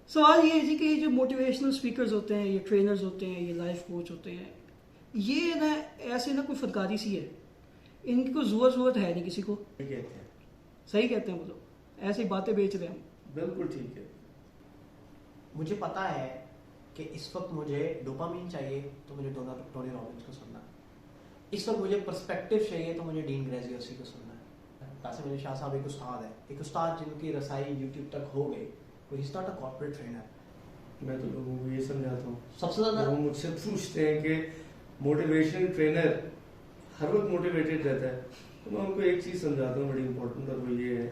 سوال یہ ہے جی کہ یہ جو موٹیویشنل اسپیکرز ہوتے ہیں، یہ ٹرینرز ہوتے ہیں، یہ لائف کوچ ہوتے ہیں، یہ نا ایسے نا کوئی فنکاری سی ہے، ان کی کوئی ضرورت ہے نہیں کسی کو. صحیح کہتے ہیں وہ لوگ، ایسی باتیں بیچ رہے ہیں. بالکل ٹھیک ہے. مجھے پتا ہے کہ اس وقت مجھے ڈوپامین چاہیے تو مجھے ٹونی رابنس کو سننا ہے. اس وقت مجھے پرسپیکٹو چاہیے تو مجھے ڈین گریزیوسی کو سننا ہے. قاسم علی شاہ صاحب ایک استاد ہے، ایک استاد جن کی رسائی یوٹیوب تک ہو گئی. He is not a corporate trainer. میں تو لوگوں کو یہ سمجھاتا ہوں، سب سے زیادہ وہ مجھ سے پوچھتے ہیں کہ موٹیویشن ٹرینر ہر وقت موٹیویٹڈ رہتا ہے، تو میں ان کو ایک چیز سمجھاتا ہوں بڑی امپورٹنٹ، اور وہ یہ ہے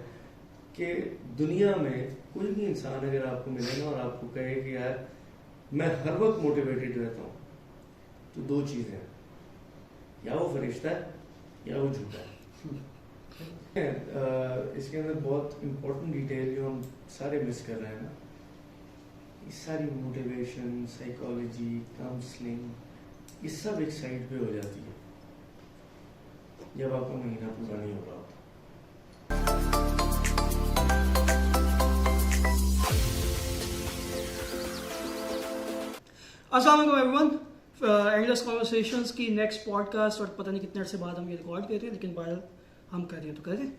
کہ دنیا میں کوئی بھی انسان اگر آپ کو ملے نا اور آپ کو کہے کہ یار میں ہر وقت موٹیویٹڈ رہتا ہوں، تو دو چیزیں ہیں، یا وہ فرشتہ ہے یا وہ جھوٹا ہے. اس کے اندر بہت امپورٹنٹ ڈیٹیل جو ہم سارے مس کر رہے ہیں نا، یہ ساری موٹیویشن، سائیکالوجی، کاؤنسلنگ، یہ سب ایک سائڈ پہ ہو جاتی ہے جب آپ کا مہینہ پورا نہیں ہو رہا ہوتا. السلام علیکم ایوری ون. اینڈلیس کانورسیشنز کی نیکسٹ پوڈ کاسٹ، اور پتہ نہیں کتنے عرصے بعد ہم یہ ریکارڈ کر رہے ہیں، لیکن بہرحال ہم کر رہے ہیں تو کر رہے ہیں.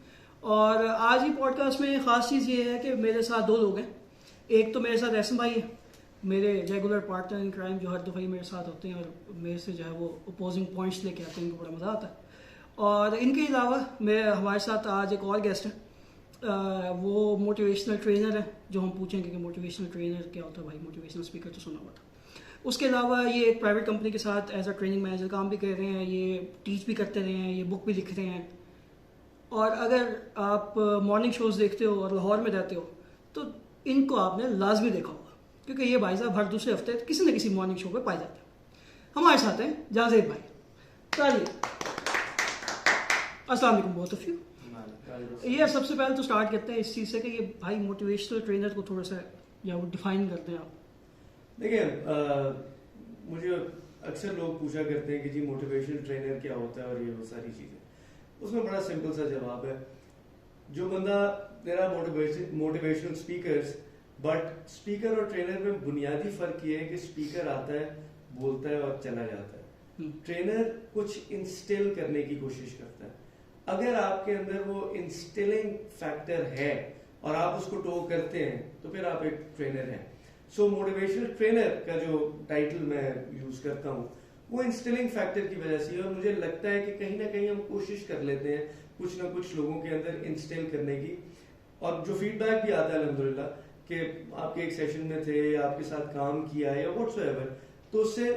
اور آج کی پوڈ کاسٹ میں خاص چیز یہ ہے کہ میرے ساتھ دو لوگ ہیں. ایک تو میرے ساتھ احسن بھائی ہے، میرے ریگولر پارٹنر ان کرائم، جو ہر دفعہ ہی میرے ساتھ ہوتے ہیں اور میرے سے جو ہے وہ اپوزنگ پوائنٹس لے کے آتے ہیں، ان کو بڑا مزہ آتا ہے. اور ان کے علاوہ ہمارے ساتھ آج ایک اور گیسٹ ہے، وہ موٹیویشنل ٹرینر ہے. جو ہم پوچھیں گے کہ موٹیویشنل ٹرینر کیا ہوتا ہے بھائی، موٹیویشنل اسپیکر تو سنا ہوا تھا. اس کے علاوہ یہ ایک پرائیویٹ کمپنی کے ساتھ ایز اے ٹریننگ مینیجر کام بھی کر رہے ہیں، یہ ٹیچ بھی کرتے رہے ہیں، یہ بک بھی لکھ رہے ہیں. اور اگر آپ مارننگ شوز دیکھتے ہو اور لاہور میں رہتے ہو تو ان کو آپ نے لازمی دیکھا ہوگا، کیونکہ یہ بھائی صاحب ہر دوسرے ہفتے کسی نہ کسی مارننگ شو پہ پائے جاتے ہیں. ہمارے ساتھ ہیں جازید بھائی. چلیے السلام علیکم بہت آف یو. یہ سب سے پہلے تو اسٹارٹ کرتے ہیں اس چیز سے کہ یہ بھائی موٹیویشنل ٹرینر کو تھوڑا سا یا وہ ڈیفائن کرتے ہیں آپ. دیکھیں، مجھے اکثر لوگ پوچھا کرتے ہیں کہ جی موٹیویشن ٹرینر کیا ہوتا ہے اور یہ وہ ساری چیزیں. اس میں بڑا سمپل سا جواب ہے. جو بندہ there are motivational speakers, but speaker اور ٹرینر میں بنیادی فرق یہ ہے کہ اسپیکر آتا ہے، بولتا ہے اور چلا جاتا ہے. ٹرینر کچھ انسٹل کرنے کی کوشش کرتا ہے. اگر آپ کے اندر وہ انسٹلنگ فیکٹر ہے اور آپ اس کو ٹو کرتے ہیں تو پھر آپ ایک ٹرینر ہیں. سو موٹیویشنل ٹرینر کا جو ٹائٹل میں یوز کرتا ہوں وہ انسٹلنگ فیکٹر کی وجہ سے ہے. اور مجھے لگتا ہے کہ کہیں نہ کہیں ہم کوشش کر لیتے ہیں کچھ نہ کچھ لوگوں کے اندر انسٹل کرنے کی. اور جو فیڈ بیک بھی آتا ہے الحمدللہ کہ آپ کے ایک سیشن میں تھے یا آپ کے ساتھ کام کیا یا واٹس ایور، تو اس سے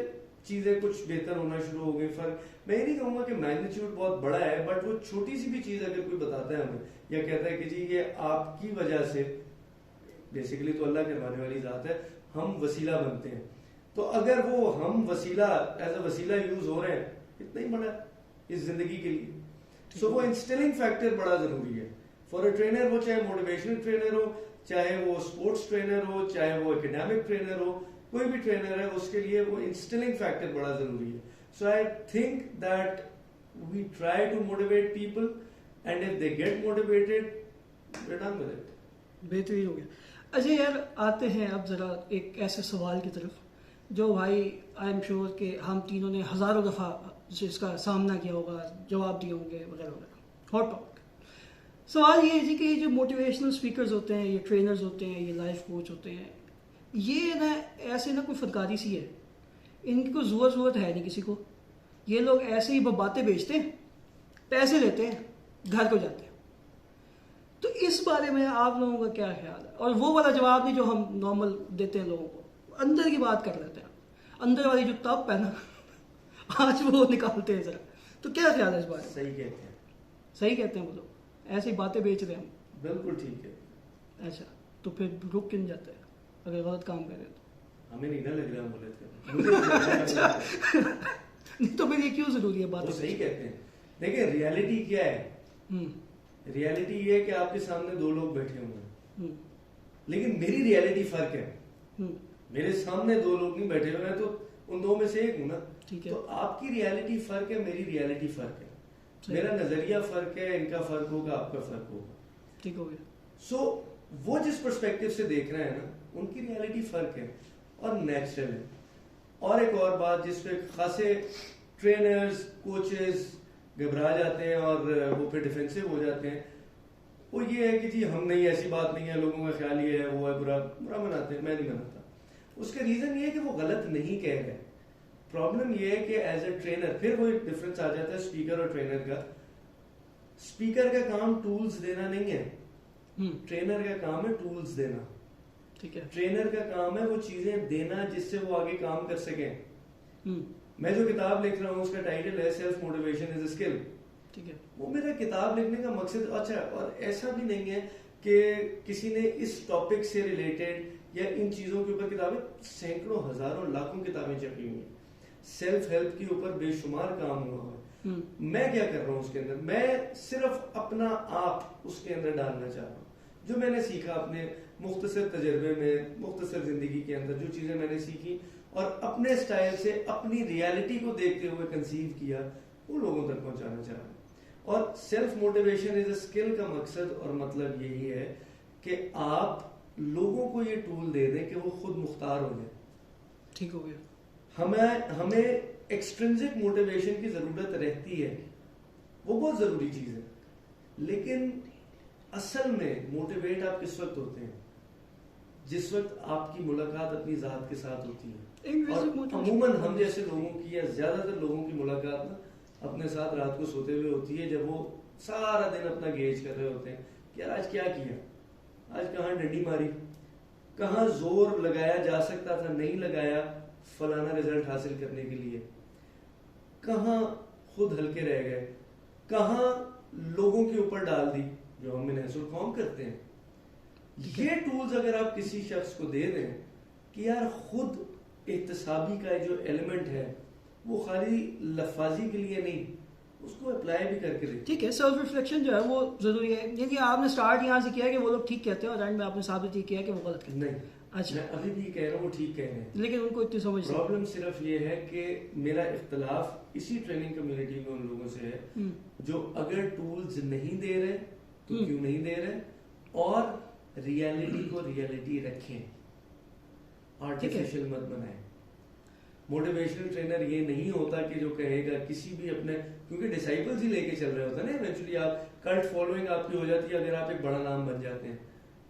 چیزیں کچھ بہتر ہونا شروع ہو گئی. فرق میں یہ نہیں کہوں گا کہ میگنیچیوڈ بہت بڑا ہے، بٹ وہ چھوٹی سی بھی چیز اگر کوئی بتاتا ہے ہمیں یا کہتا ہے کہ جی یہ آپ کی وجہ سے، بیسیکلی تو اللہ کروانے والی ذات ہے، ہم وسیلہ بنتے ہیں. تو اگر وہ ہم وسیلہ ایز اے وسیلہ یوز ہو رہے ہیں، اتنا ہی بڑا اس زندگی کے لیے. سو وہ انسٹلنگ فیکٹر بڑا ضروری ہے فار اے ٹرینر. وہ چاہے موٹیویشنل ٹرینر ہو، چاہے وہ اسپورٹس ٹرینر ہو، چاہے وہ اکیڈیمک ٹرینر ہو، کوئی بھی ٹرینر ہے اس کے لیے وہ انسٹلنگ فیکٹر بڑا ضروری ہے. So I think that we try to motivate people and if they get motivated we are done with it. بہترین ہو گیا. اچھا یار، آتے ہیں اب ذرا ایک ایسے سوال کی طرف جو بھائی آئی ایم شیور کہ ہم تینوں نے ہزاروں دفعہ اس کا سامنا کیا ہوگا، جواب دیے ہوں گے وغیرہ وغیرہ. Hot topic. سوال یہ ہے جی کہ یہ جو موٹیویشنل اسپیکرز ہوتے ہیں، یہ ٹرینرز ہوتے ہیں، یہ لائف کوچ ہوتے ہیں، یہ نا ایسے نا کوئی فنکاری سی ہے، ان کی کوئی ضرورت ہے نہیں کسی کو. یہ لوگ ایسے ہی باتیں بیچتے ہیں، پیسے لیتے ہیں، گھر کو جاتے ہیں. تو اس بارے میں آپ لوگوں کا کیا خیال ہے؟ اور وہ والا جواب نہیں جو ہم نارمل دیتے ہیں لوگوں کو، اندر کی بات کر لیتے ہیں. اندر والی جو تپ ہے نا آج وہ نکالتے ہیں ذرا. تو کیا خیال ہے اس بارے میں؟ صحیح کہتے ہیں. صحیح کہتے ہیں وہ لوگ، ایسی باتیں بیچ رہے ہیں ہم. بالکل ٹھیک ہے. اچھا تو پھر رک کیوں جاتے ہیں اگر غلط کام کریں تو؟ ہمیں نہیں نہ لگ رہا ہم غلط کر نہیں تو پھر یہ کیوں ضروری ہے بات؟ وہ صحیح کہتے ہیں. دیکھیں ریالٹی کیا ہے، ریالٹی یہ ہے کہ آپ کے سامنے دو لوگ بیٹھے ہوئے ہیں، لیکن میری ریالٹی فرق ہے. میرے سامنے دو لوگ نہیں بیٹھے ہوئے ہیں تو ان دو میں سے ایک ہوں نا. تو آپ کی ریالٹی فرق ہے، میری ریالٹی فرق ہے، میرا نظریہ فرق ہے، ان کا فرق ہوگا، آپ کا فرق ہوگا. ٹھیک ہو گیا. سو وہ جس پرسپیکٹو سے دیکھ رہے ہیں نا ان کی ریالٹی فرق ہے اور نیچرل ہے. اور ایک اور بات جس پہ خاصے ٹرینرز کوچز گھبرا جاتے ہیں اور وہ پھر ڈیفینسو ہو جاتے ہیں, وہ یہ ہے کہ جی ہم نہیں, ایسی بات نہیں ہے, لوگوں کا خیال یہ ہے وہ ہے, برا برا مناتے ہیں, میں نہیں مناتا. اس کا ریزن یہ ہے کہ وہ غلط نہیں کہہ رہے. پرابلم یہ ہے کہ ایز اے ٹرینر پھر وہ ایک ڈفرینس آ جاتا ہے اسپیکر اور ٹرینر کا. اسپیکر کا کام ٹولز دینا نہیں ہے, ٹرینر کا کام ہے ٹولز دینا. ٹھیک ہے, ٹرینر کا کام ہے وہ چیزیں دینا جس سے وہ آگے کام کر سکیں. میں جو کتاب لکھ رہا ہوں اس کا ٹائٹل ہے self motivation is a skill. ٹھیک ہے, وہ میرا کتاب لکھنے کا مقصد اچھا, اور ایسا بھی نہیں ہے کہ کسی نے اس ٹاپک سے ریلیٹڈ یا ان چیزوں کے اوپر کتابیں, سینکڑوں ہزاروں لاکھوں کتابیں چھپی ہوئی ہیں, سیلف ہیلپ کے اوپر بے شمار کام ہوا ہے. میں کیا کر رہا ہوں اس کے اندر, میں صرف اپنا آپ اس کے اندر ڈالنا چاہ رہا ہوں, جو میں نے سیکھا اپنے مختصر تجربے میں, مختصر زندگی کے اندر جو چیزیں میں نے سیکھی اور اپنے سٹائل سے اپنی ریالٹی کو دیکھتے ہوئے کنسیو کیا, وہ لوگوں تک پہنچانا چاہ رہا ہوں. اور self motivation is a skill کا مقصد اور مطلب یہی ہے کہ آپ لوگوں کو یہ ٹول دے دیں کہ وہ خود مختار ہو جائیں. ٹھیک ہو گیا. ہمیں ایکسٹرنزک موٹیویشن کی ضرورت رہتی ہے, وہ بہت ضروری چیز ہے, لیکن اصل میں موٹیویٹ آپ کس وقت ہوتے ہیں؟ جس وقت آپ کی ملاقات اپنی ذات کے ساتھ ہوتی ہے. اور عموماً ہم جیسے لوگوں کی یا زیادہ تر لوگوں کی ملاقات نا اپنے ساتھ رات کو سوتے ہوئے ہوتی ہے, جب وہ سارا دن اپنا گیج کر رہے ہوتے ہیں کہ یار آج کیا کیا, آج کہاں ڈنڈی ماری, کہاں زور لگایا جا سکتا تھا نہیں لگایا فلانا رزلٹ حاصل کرنے کے لیے, کہاں خود ہلکے رہ گئے, کہاں لوگوں کے اوپر ڈال دی جو ہم انحصر قوم کرتے ہیں. یہ ٹولز اگر آپ کسی شخص کو دے دیں کہ یار خود احتسابی کا جو ایلیمنٹ ہے وہ خالی لفاظی کے لیے نہیں, اس کو اپلائی بھی کر کے دیں. ٹھیک ہے, سیلف ریفلیکشن جو ہے وہ ضروری ہے. یعنی آپ نے سٹارٹ یہاں سے کیا کہ وہ لوگ ٹھیک کہتے ہیں اور اینڈ میں آپ نے ثابت یہ کیا کہ وہ غلط کہتے ہیں. نہیں, اچھا, میں ابھی بھی کہہ رہا ہوں وہ ٹھیک کہہ رہے ہیں, لیکن ان کو اتنی سمجھ نہیں. پرابلم صرف یہ ہے کہ میرا اختلاف اسی ٹریننگ کمیونٹی میں ان لوگوں سے ہے جو اگر ٹولز نہیں دے رہے تو کیوں نہیں دے رہے, اور ریالٹی کو ریالٹی رکھیں, آرٹیفیشل مت بنائیں. موٹیویشنل ٹرینر یہ نہیں ہوتا کہ جو کہے گا کسی بھی اپنے, کیونکہ ڈسائپلز ہی لے کے چل رہے ہوتے ہیں نا ایونچولی, آپ کلٹ فالوئنگ آپ کی ہو جاتی ہے اگر آپ ایک بڑا نام بن جاتے ہیں.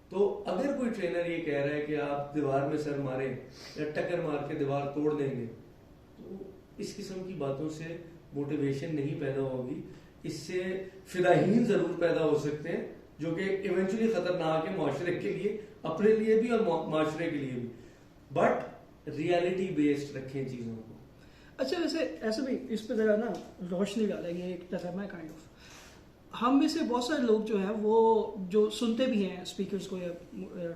تو اگر کوئی ٹرینر یہ کہہ رہا ہے کہ آپ دیوار میں سر ماریں یا ٹکر مار کے دیوار توڑ دیں گے, تو اس قسم کی باتوں سے موٹیویشن نہیں پیدا ہوگی. اس سے فدائین ضرور پیدا ہو سکتے ہیں جو کہ ایونچولی خطرناک ہے معاشرے کے لیے, اپنے لیے بھی اور معاشرے کے لیے بھی, بٹ ریالٹی بیسڈ رکھیں چیزوں کو. اچھا, ویسے ایسے بھی اس پہ ذرا نا روشنی ڈالیں گے ایک طرح میں کائنڈ آف, ہم میں سے بہت سارے لوگ جو ہیں وہ جو سنتے بھی ہیں اسپیکرز کو یا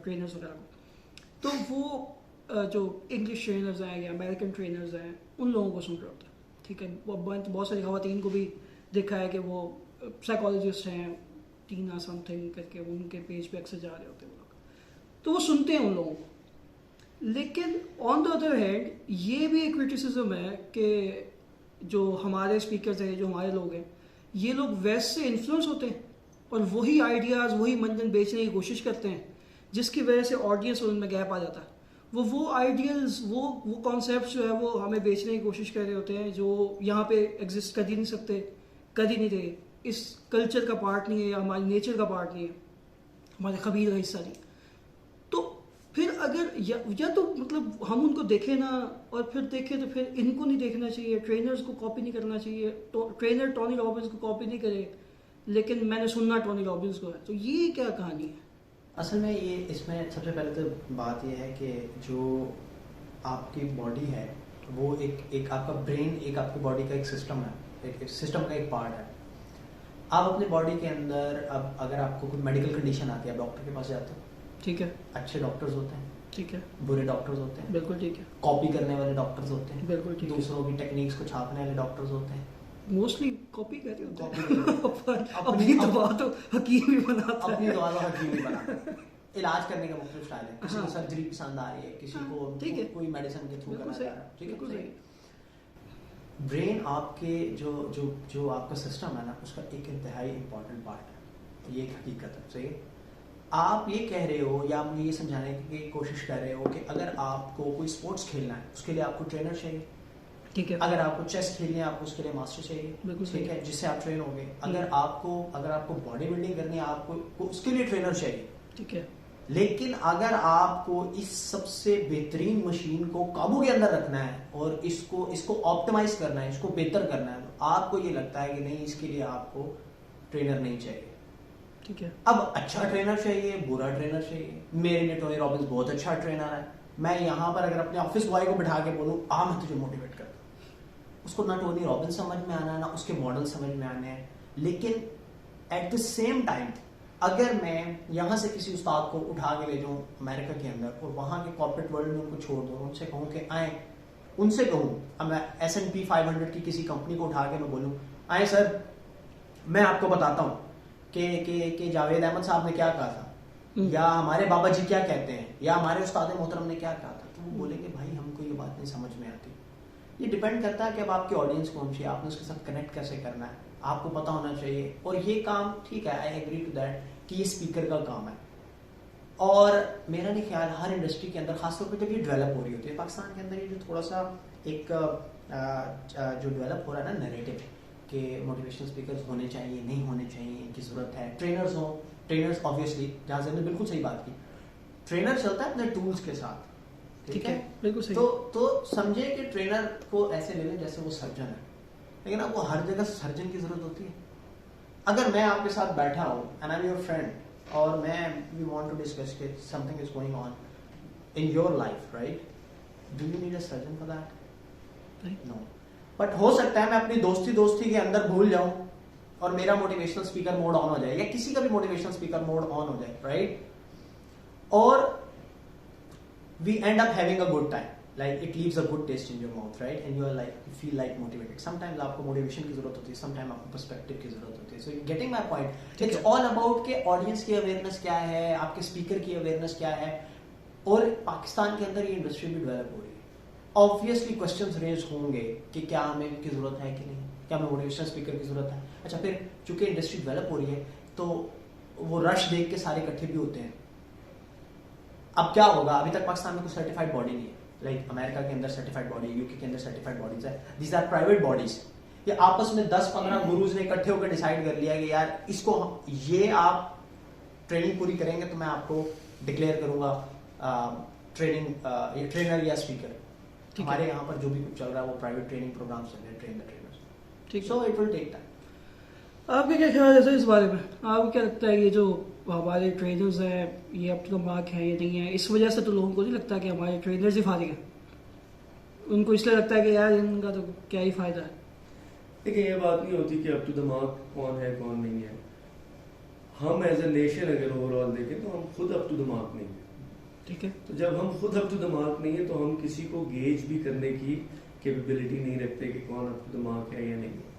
ٹرینرز وغیرہ کو, تو وہ جو انگلش ٹرینرز ہیں یا امریکن ٹرینرز ہیں ان لوگوں کو سن رہے ہوتے ہیں. ٹھیک ہے, بہت ساری خواتین کو بھی دیکھا ہے کہ وہ سائیکالوجسٹ ہیں, ٹینا سم تھنگ کر کے ان کے پیج پہ اکثر جا رہے ہوتے ہیں وہ لوگ, تو وہ سنتے ہیں ان لوگوں کو. لیکن آن دا ادر ہینڈ یہ بھی ایک کرٹیسزم ہے کہ جو ہمارے اسپیکرز ہیں, جو ہمارے لوگ ہیں, یہ لوگ ویسٹ سے انفلوئنس ہوتے ہیں اور وہی آئیڈیاز وہی منجن بیچنے کی کوشش کرتے ہیں, جس کی وجہ سے آڈینس ان میں گیپ آ جاتا ہے. وہ آئیڈیلز وہ کانسیپٹس جو ہے وہ ہمیں بیچنے کی کوشش کر رہے ہوتے ہیں جو یہاں پہ ایگزسٹ کر ہی نہیں سکتے, کر ہی نہیں رہے, اس کلچر کا پارٹ نہیں ہے یا ہماری نیچر کا پارٹ نہیں ہے, ہمارے قبیل کا حصہ نہیں. تو پھر اگر یا تو مطلب ہم ان کو دیکھیں نا, اور پھر دیکھیں تو پھر ان کو نہیں دیکھنا چاہیے, ٹرینرز کو کاپی نہیں کرنا چاہیے. ٹرینر ٹونی رابنس کو کاپی نہیں کرے, لیکن میں نے سننا ٹونی رابنس کو ہے. تو یہ کیا کہانی ہے اصل میں؟ یہ اس میں سب سے پہلے تو بات یہ ہے کہ جو آپ کی باڈی ہے وہ ایک آپ کا برین, ایک آپ کی باڈی کا ایک سسٹم ہے, ایک سسٹم کا ایک پارٹ ہے. آپ اپنی باڈی کے اندر اب اگر آپ کو کوئی میڈیکل کنڈیشن آتی ہے, آپ ڈاکٹر کے پاس جاتے ہو, ٹھیک ہے, اچھے ڈاکٹرز ہوتے ہیں, ٹھیک ہے, برے ڈاکٹرز ہوتے ہیں, بالکل ٹھیک ہے, کاپی کرنے والے ڈاکٹرز ہوتے ہیں, بالکل ٹھیک ہے, دوسروں کی ٹیکنیکس کو چھاپنے والے ڈاکٹرز ہوتے ہیں, موسٹلی کاپی کرتے ہوتے ہیں. اپنی دوا تو حکیم ہی بناتا ہے, اپنی دوا تو حکیم ہی بناتا ہے. علاج کرنے کا مختلف اسٹائل ہے, کسی کو سرجری پسند آ رہی ہے, کسی کو کوئی میڈیسن کے تھرو کرنا چاہ رہا ہے. ٹھیک ہے, برین آپ کے جو آپ کا سسٹم ہے نا, اس کا ایک انتہائی امپورٹنٹ پارٹ ہے. یہ ایک حقیقت ہے, صحیح ہے. آپ یہ کہہ رہے ہو یا آپ یہ سمجھانے کی کوشش کر رہے ہو کہ اگر آپ کو کوئی اسپورٹس کھیلنا ہے اس کے لیے آپ کو ٹرینر چاہیے, ٹھیک ہے. اگر آپ کو چیس کھیلنی ہے آپ کو اس کے لیے ماسٹر چاہیے, ٹھیک ہے, جس سے آپ ٹرین ہو گے. اگر آپ کو باڈی بلڈنگ کرنی ہے آپ کو اس کے لیے ٹرینر چاہیے, ٹھیک ہے. لیکن اگر آپ کو اس سب سے بہترین مشین کو قابو کے اندر رکھنا ہے اور اس کو آپٹیمائز کرنا ہے, اس کو بہتر کرنا ہے, تو آپ کو یہ لگتا ہے کہ نہیں, اس کے لیے آپ کو ٹرینر نہیں چاہیے. ٹھیک ہے. اب اچھا ٹرینر چاہیے, برا ٹرینر چاہیے. میرے لیے ٹونی رابنس بہت اچھا ٹرینر ہے. میں یہاں پر اگر اپنے آفس بوائے کو بٹھا کے بولوں میں تجھے موٹیویٹ کرتا ہوں, اس کو نہ ٹونی رابنس سمجھ میں آنا ہے نہ اس کے ماڈل سمجھ میں آنے ہیں. لیکن ایٹ دا سیم ٹائم اگر میں یہاں سے کسی استاد کو اٹھا کے لے جاؤں امریکہ کے اندر اور وہاں کے کارپوریٹ ورلڈ میں ان کو چھوڑ دوں, ان سے کہوں کہ آئیں, ان سے کہوں اب میں S&P 500 کی کسی کمپنی کو اٹھا کے میں بولوں آئیں سر میں آپ کو بتاتا ہوں کہ جاوید احمد صاحب نے کیا کہا تھا, یا ہمارے بابا جی کیا کہتے ہیں, یا ہمارے استاد محترم نے کیا کہا تھا, تو وہ بولیں گے بھائی ہم کو یہ بات نہیں سمجھ میں آتی. یہ ڈپینڈ کرتا ہے کہ اب آپ کی آڈینس کون سی ہے, آپ نے اس کے ساتھ کنیکٹ کیسے کرنا ہے, آپ کو پتا ہونا چاہیے. اور یہ کام ٹھیک ہے, آئی ایگری ٹو دیٹ کہ یہ اسپیکر کا کام ہے. اور میرا نہیں خیال ہر انڈسٹری کے اندر, خاص طور پہ جب یہ ڈیولپ ہو رہی ہوتی ہے پاکستان کے اندر, یہ جو تھوڑا سا ایک جو ڈیولپ ہو رہا ہے نا نیریٹو کہ موٹیویشنل اسپیکرز ہونے چاہیے, نہیں ہونے چاہیے, ان کی ضرورت ہے, ٹرینرز ہوں. ٹرینرز آبویسلی جہاں سے نے بالکل صحیح بات کی, ٹرینر چلتا ہے اپنے ٹولس کے ساتھ, ٹھیک ہے, بالکل صحیح. تو سمجھے کہ ٹرینر کو ایسے لے لیں جیسے وہ سرجن ہے, لیکن اب وہ ہر جگہ سرجن کی ضرورت ہوتی ہے. اگر میں آپ کے ساتھ بیٹھا ہوں and I am your friend اور میں وی وانٹ ٹو ڈسکس کہ something is going on in your life, right, do you need a surgeon for that? No. But ہو سکتا ہے میں اپنی دوستی کے اندر بھول جاؤں اور میرا موٹیویشنل اسپیکر موڈ آن ہو جائے, یا کسی کا بھی موٹیویشنل اسپیکر موڈ آن ہو جائے, رائٹ, اور we end up having a good time, like it leaves a good taste in your mouth, right, and you are like, you feel like motivated. Sometimes aapko motivation ki zarurat hoti hai, sometimes aapko perspective ki zarurat hoti hai. So you're getting my point. It's all about ke audience ki awareness kya hai, aapke speaker ki awareness kya hai. اور پاکستان کے اندر یہ industry بھی develop ہو رہی ہے. Obviously questions raise ہوں گے کہ کیا ہمیں ان کی ضرورت ہے کہ نہیں, کیا ہمیں موٹیویشنل اسپیکر کی ضرورت ہے. اچھا پھر چونکہ انڈسٹری ڈیولپ ہو رہی ہے تو وہ رش دیکھ کے سارے اکٹھے بھی ہوتے ہیں. اب کیا ہوگا, ابھی تک پاکستان میں کوئی سرٹیفائڈ باڈی نہیں ہے, لائک امریکہ کے اندر سرٹیفائڈ باڈی, یو کے اندر سرٹیفائڈ باڈیز ہے, دیز آر پرائیویٹ باڈیز. یہ آپس میں 10-15 گروز نے اکٹھے ہو کر ڈیسائیڈ کر لیا کہ یار اس کو یہ آپ ٹریننگ پوری کریں گے تو میں آپ کو ڈکلیئر کروں گا ٹرینر یا اسپیکر. ہمارے یہاں پر جو بھی کچھ چل رہا ہے وہ پرائیویٹ ٹریننگ پروگرام چل رہے ہیں, ٹرین دا ٹرینرز, ٹھیک. So it will take time. آپ کا کیا خیال ہے اس بارے میں, آپ کو کیا لگتا ہے یہ جو ہمارے ٹرینرز ہیں یہ اپ ٹو دا مارک ہیں یا نہیں ہیں؟ اس وجہ سے تو لوگوں کو نہیں لگتا کہ ہمارے ٹرینرز ہی فارغ ہیں, ان کو اس لیے لگتا ہے کہ یار ان کا تو کیا ہی فائدہ ہے. دیکھیں یہ بات نہیں ہوتی کہ اپ ٹو دا مارک کون ہے کون نہیں ہے. ہم ایز اے نیشن اگر اوور آل دیکھیں تو ہم خود اپ ٹو دا مارک نہیں ہیں, ٹھیک ہے. تو جب ہم خود اپ ٹو دا مارک نہیں ہیں تو ہم کسی کو گیج بھی کرنے کی کیپیبلٹی نہیں رکھتے کہ کون اپ ٹو دا مارک ہے یا نہیں ہے.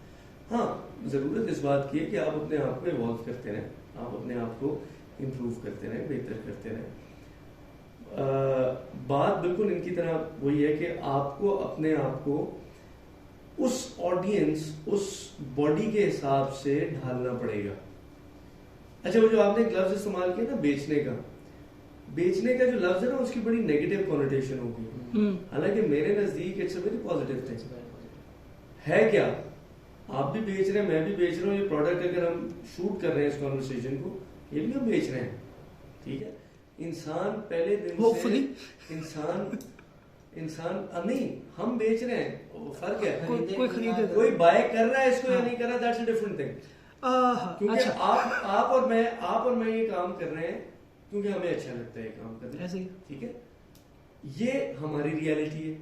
ہاں ضرورت اس بات کی ہے کہ آپ اپنے آپ کو ایوالو کرتے رہیں, آپ اپنے آپ کو امپروو کرتے رہیں, بہتر کرتے رہیں. بات بالکل ان کی طرح وہی ہے کہ آپ کو اپنے آپ کو اس آڈینس, اس باڈی کے حساب سے ڈھالنا پڑے گا. اچھا وہ جو آپ نے ایک لفظ استعمال کیا نا بیچنے کا جو لفظ ہے نا اس کی بڑی نیگیٹو کونوٹیشن ہوگی, حالانکہ میرے نزدیک it's a very positive thing. ہے کیا, آپ بھی بیچ رہے ہیں, میں بھی بیچ رہا ہوں. یہ پروڈکٹ اگر ہم شوٹ کر رہے ہیں اس کانورسیشن کو, یہ بھی ہم بیچ رہے ہیں, ٹھیک ہے. انسان پہلے دن سے انسان نہیں, ہم بیچ رہے ہیں, فرق ہے. کوئی خریدے, کوئی بائی کر رہا ہے اس کو یا نہیں کر رہا, دیٹس اے ڈفرنٹ تھنگ. کیونکہ آپ اور میں یہ کام کر رہے ہیں کیونکہ ہمیں اچھا لگتا ہے یہ کام کرنا, ٹھیک ہے. یہ ہماری ریالٹی ہے.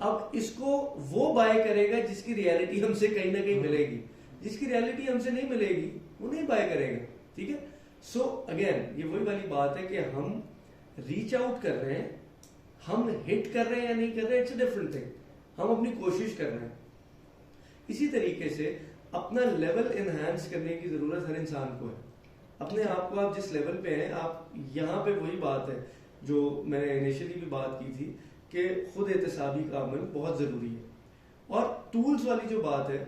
اب اس کو وہ بائی کرے گا جس کی ریالٹی ہم سے کہیں نہ کہیں ملے گی, جس کی ریالٹی ہم سے نہیں ملے گی وہ نہیں بائی کرے گا, ٹھیک ہے. سو اگین یہ وہی والی بات ہے کہ ہم ریچ آؤٹ کر رہے ہیں, ہم ہٹ کر رہے ہیں یا نہیں کر رہے ہیں, اٹس اے ڈفرنٹ تھنگ. ہم اپنی کوشش کر رہے ہیں. اسی طریقے سے اپنا لیول انہانس کرنے کی ضرورت ہر انسان کو ہے. اپنے آپ کو آپ جس لیول پہ ہیں, آپ یہاں پہ وہی بات ہے جو میں نے انیشلی بھی بات کی تھی کہ خود احتسابی کا عمل بہت ضروری ہے. اور ٹولز والی جو بات ہے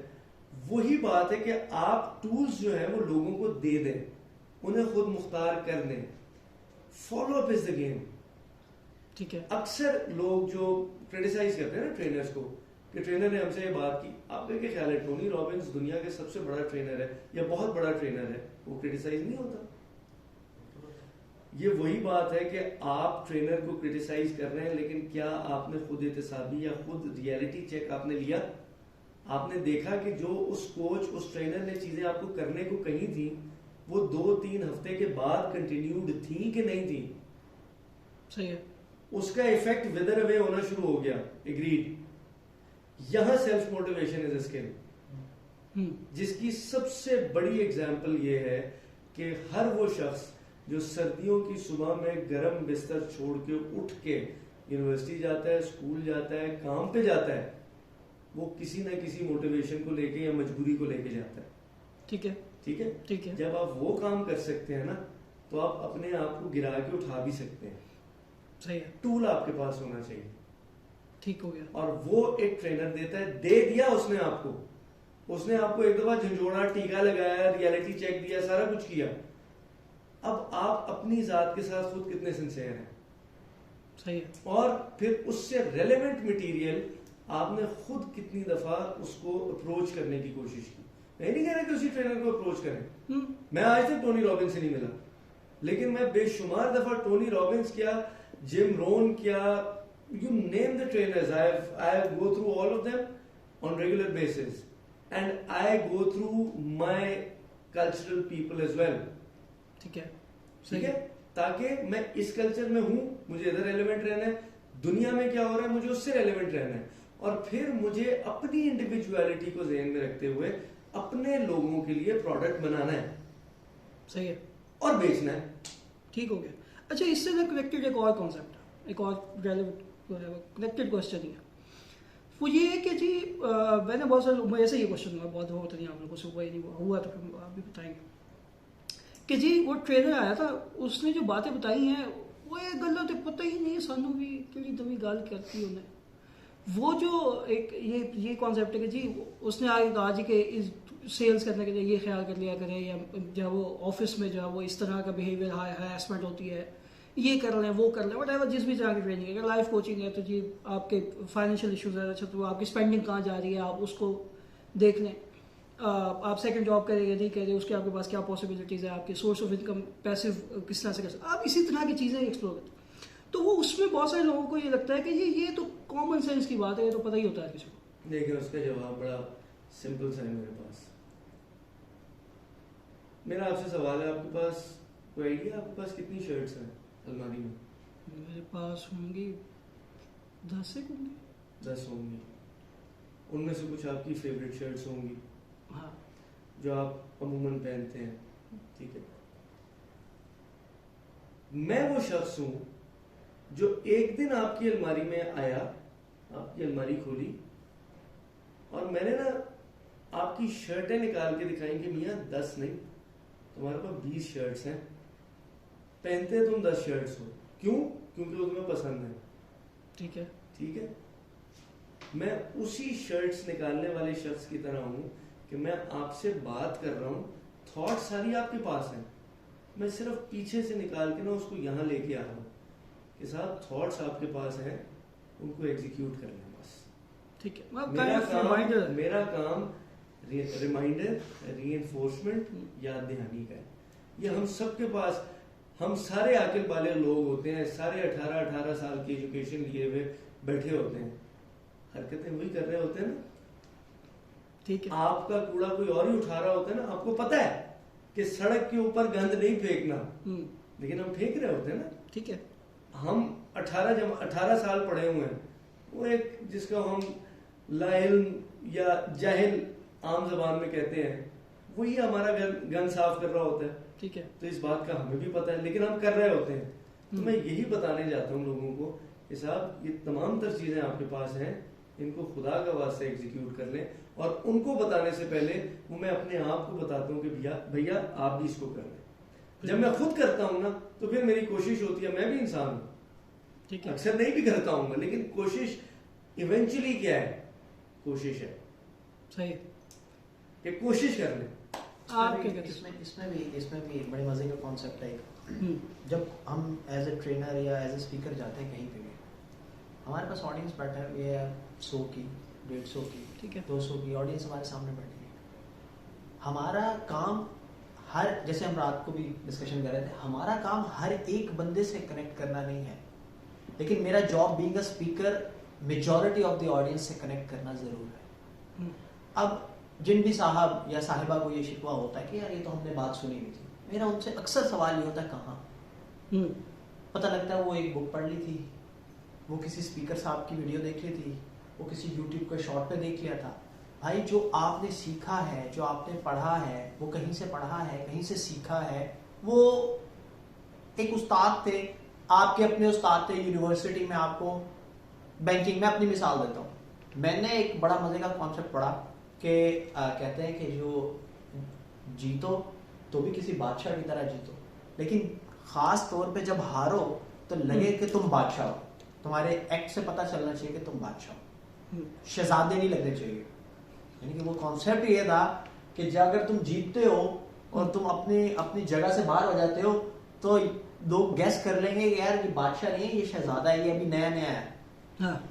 وہی بات ہے کہ آپ ٹولز جو ہے وہ لوگوں کو دے دیں, انہیں خود مختار کر لیں. Follow up is the game. ٹھیک ہے. اکثر لوگ جو کرٹیسائز کرتے ہیں نا ٹرینرز کو کہ ٹرینر نے ہم سے یہ بات کی, آپ کا کیا خیال ہے ٹونی رابنس دنیا کے سب سے بڑا ٹرینر ہے یا بہت بڑا ٹرینر ہے, وہ کرٹیسائز نہیں ہوتا. یہ وہی بات ہے کہ آپ ٹرینر کو کرٹیسائز کر رہے ہیں, لیکن کیا آپ نے خود احتسابی یا خود ریئلٹی چیک آپ نے لیا؟ آپ نے دیکھا کہ جو اس کوچ اس ٹرینر نے چیزیں آپ کو کرنے کو کہی تھی وہ 2-3 ہفتے کے بعد کنٹینیوڈ تھی کہ نہیں تھی؟ صحیح ہے. اس کا ایفیکٹ ودر اوے ہونا شروع ہو گیا. ایگریڈ. یہاں self motivation is a skill, جس کی سب سے بڑی ایگزامپل یہ ہے کہ ہر وہ شخص جو سردیوں کی صبح میں گرم بستر چھوڑ کے اٹھ کے یونیورسٹی جاتا ہے, اسکول جاتا ہے, کام پہ جاتا ہے, وہ کسی نہ کسی موٹیویشن کو لے کے یا مجبوری کو لے کے جاتا ہے. ٹھیک ہے. ٹھیک ہے. ٹھیک ہے. جب آپ وہ کام کر سکتے ہیں نا تو آپ اپنے آپ کو گرا کے اٹھا بھی سکتے ہیں. صحیح ہے. ٹول آپ کے پاس ہونا چاہیے. ٹھیک ہو گیا. اور وہ ایک ٹرینر دیتا ہے, دے دیا اس نے آپ کو, اس نے آپ کو ایک دفعہ جھنجھوڑا, ٹیکا لگایا, ریئلٹی چیک دیا, سارا کچھ کیا. اب آپ اپنی ذات کے ساتھ خود کتنے سنسیئر ہیں. صحیح ہے. اور پھر اس سے ریلیونٹ مٹیریل آپ نے خود کتنی دفعہ اس کو اپروچ کرنے کی کوشش کی. میں نہیں کہہ رہا کہ اسی ٹرینر کو اپروچ کریں. میں آج تک ٹونی رابنس سے نہیں ملا, لیکن میں بے شمار دفعہ ٹونی رابنس کیا, جم رون کیا, you name the trainers, I go through all of them on regular basis, and I go through my cultural people as well. ٹھیک ہے. ٹھیک ہے, تاکہ میں اس کلچر میں ہوں, مجھے ادھر ریلیونٹ رہنا ہے, دنیا میں کیا ہو رہا ہے مجھے اس سے ریلیونٹ رہنا ہے, اور پھر مجھے اپنی انڈیویجویلٹی کو ذہن میں رکھتے ہوئے اپنے لوگوں کے لیے پروڈکٹ بنانا ہے. صحیح ہے. اور بیچنا ہے. ٹھیک ہو گیا. اچھا, اس سے کنیکٹڈ ایک اور کانسیپٹ ہے, ایک اور کنیکٹڈ کوشچن ہی ہے. وہ یہ ہے کہ جی میں نے بہت سارے لوگ ایسے یہ کوشچن ہوا, بہت ہوتا نہیں آپ لوگوں سے, ہوا ہی نہیں ہوا تو پھر آپ بھی بتائیں گے کہ جی وہ ٹرینر آیا تھا, اس نے جو باتیں بتائی ہیں وہ ایک گل تو پتہ ہی نہیں سانو بھی کہڑی دمی گل کرتی انہیں. وہ جو ایک یہ کانسیپٹ ہے کہ جی اس نے آگے کہا جی کہ سیلس کرنے کے لیے یہ خیال کر لیا کریں, یا جب وہ آفس میں جو ہے وہ اس طرح کا بیہیویئر ہراسمنٹ ہوتی ہے, یہ کر لیں وہ کر لیں, وٹ ایور جس بھی طرح کی ٹریننگ ہے. اگر لائف کوچنگ ہے تو جی آپ کے فائنینشیل ایشوز ہے, اچھا تو آپ کی اسپینڈنگ کہاں جا رہی ہے آپ اس کو دیکھ لیں. آپ سیکنڈ جاب کریں گے نہیں کریں, اس کے آپ کے پاس کیا پاسبلٹیز ہے, آپ کے سورس آف انکم پیسو کس طرح سے کر سکتے, آپ اسی طرح کی چیزیں ایکسپلور کرتے ہیں. تو وہ اس میں بہت سارے لوگوں کو یہ لگتا ہے کہ یہ تو کامن سینس کی بات ہے, یہ تو پتہ ہی ہوتا ہے کسی کو. دیکھیں اس کا جواب بڑا سمپل سا ہے میرے پاس. میرا آپ سے سوال ہے, آپ کے پاس کوئی آئیڈیا آپ کے پاس کتنی شرٹس ہیں الماری میں؟ میرے پاس ہوں گی 10 ہوں گی. 10 ہوں گی. ان میں سے کچھ آپ کی فیوریٹ شرٹس ہوں گی, ہاں, جو آپ عموماً پہنتے ہیں. ٹھیک ہے, میں وہ شخص ہوں جو ایک دن آپ کی الماری میں آیا, آپ کی الماری کھولی اور میں نے نا آپ کی شرٹیں نکال کے دکھائیں کہ میاں 10 نہیں, تمہارے پاس 20 شرٹس ہیں, پہنتے تم 10 شرٹس ہو. کیوں؟ کیونکہ وہ تمہیں پسند ہے. ٹھیک ہے. ٹھیک ہے, میں اسی شرٹس نکالنے والے شخص کی طرح ہوں کہ میں آپ سے بات کر رہا ہوں, تھاٹ ساری آپ کے پاس ہیں, میں صرف پیچھے سے نکال کے نا اس کو یہاں لے کے آ رہا ہوں کہ صاحب تھاٹس آپ کے پاس ہیں, ان کو ایگزیکیوٹ کر لیں بس. ٹھیک ہے. میرا کام ریمائنڈر, ری انفورسمنٹ, یاد دہانی کا ہے. یہ ہم سب کے پاس, ہم سارے عاقل بالغ لوگ ہوتے ہیں, سارے 18 سال کی ایجوکیشن لیے ہوئے بیٹھے ہوتے ہیں, حرکتیں وہی کر رہے ہوتے ہیں نا. ٹھیک ہے. آپ کا کوڑا کوئی اور ہی اٹھا رہا ہوتا ہے نا, آپ کو پتا ہے کہ سڑک کے اوپر گند نہیں پھینکنا, لیکن ہم پھینک رہے ہوتے ہیں نا. ٹھیک ہے. ہم 18 سال پڑھے ہوئے ہیں, وہ ایک جس کا ہم لا علم یا جاہل عام زبان میں کہتے ہیں, وہی ہمارا گن صاف کر رہا ہوتا ہے. ٹھیک ہے. تو اس بات کا ہمیں بھی پتا ہے, لیکن ہم کر رہے ہوتے ہیں. تو میں یہی بتانے جاتا ہوں لوگوں کو کہ صاحب یہ تمام تر چیزیں آپ کے پاس ہیں, ان کو خدا کا واسطہ ایگزیکیوٹ کر لیں. اور ان کو بتانے سے پہلے وہ میں اپنے آپ کو بتاتا ہوں کہ بھیا آپ بھی اس کو کر لیں. جب میں خود کرتا ہوں نا تو پھر میری کوشش ہوتی ہے, میں بھی انسان ہوں, ٹھیک ہے, اکثر نہیں بھی کرتا ہوں گا, لیکن کوشش ایونچولی کیا ہے, کوشش ہے. صحیح کہ کوشش کر لیں. آپ کیا کہتے ہیں؟ اس میں بھی بڑے مزے کا کانسیپٹ ہے. جب ہم ایز اے ٹرینر یا ایز اے اسپیکر جاتے ہیں کہیں پہ بھی, ہمارے پاس آڈینس بیٹھا ہے, یہ ہے 100 کی 150 کی ٹھیک ہے 200 کی آڈینس ہمارے سامنے بیٹھی ہے. ہمارا کام ہر, جیسے ہم رات کو بھی ڈسکشن کر رہے تھے, ہمارا کام ہر ایک بندے سے کنیکٹ کرنا نہیں ہے, لیکن میرا job being a speaker majority of the audience سے کنیکٹ کرنا ضرور ہے. اب جن بھی صاحب یا صاحبہ کو یہ شکوہ ہوتا ہے کہ یار یہ تو ہم نے بات سنی ہوئی تھی, میرا ان سے اکثر سوال یہ ہوتا ہے کہاں. پتہ لگتا ہے وہ ایک بک پڑھ لی تھی, وہ کسی اسپیکر صاحب کی ویڈیو دیکھ لی تھی, وہ کسی یوٹیوب کے شارٹ پہ دیکھ لیا تھا. بھائی جو آپ نے سیکھا ہے, جو آپ نے پڑھا ہے, وہ کہیں سے پڑھا ہے, کہیں سے سیکھا ہے. وہ ایک استاد تھے, آپ کے اپنے استاد تھے یونیورسٹی میں, آپ کو بینکنگ میں, اپنی مثال دیتا ہوں, میں نے ایک بڑا مزے کا کانسیپٹ پڑھا کہ کہتے ہیں کہ جو جیتو تو بھی کسی بادشاہ کی طرح جیتو, لیکن خاص طور پہ جب ہارو تو لگے کہ تم بادشاہ ہو, تمہارے ایکٹ سے پتہ چلنا چاہیے کہ تم بادشاہ ہو, شہزادے نہیں لگنے چاہیے. یعنی کہ وہ کانسیپٹ یہ تھا کہ جب اگر تم جیتتے ہو اور تم اپنی جگہ سے باہر ہو جاتے ہو تو لوگ گیس کر لیں گے کہ یار یہ بادشاہ نہیں ہے, یہ شہزادہ ہے, یہ ابھی نیا نیا ہے.